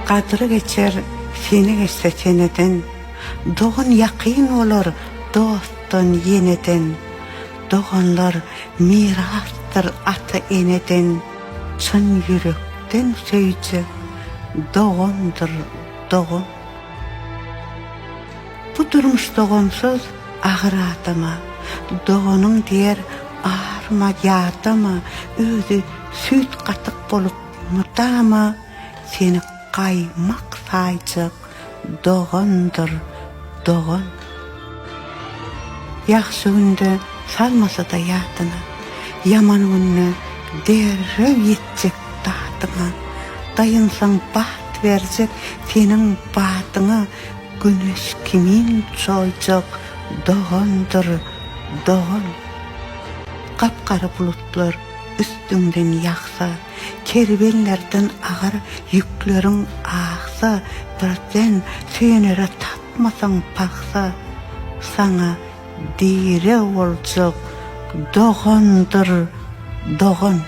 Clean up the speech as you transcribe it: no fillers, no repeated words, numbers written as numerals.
Kadırı geçer, seni geçse seneden, doğun yakın olur dostun yeniden. Doğanlar mirastır atı eneden, çın yürekten söyçü, doğundur doğun. Bu durmuş doğunsuz ağır adıma, doğunun diğer ağırma yardama, özü süt katık bolup mutama, seni kaymak saycık, doğundur doğun. Yaxşı günde salmasa da yadına, yaman günne derrev yetecek tahtına, dayınsan baht verecek senin bahtına, güneş kimin çoycak, doğundur doğun. Kapkara bulutlar üstünden yaksa, kerbenlerden ağır yüklerin ağsa, birden senere tatmasan paksa, sana dire olacak, doğundur doğun.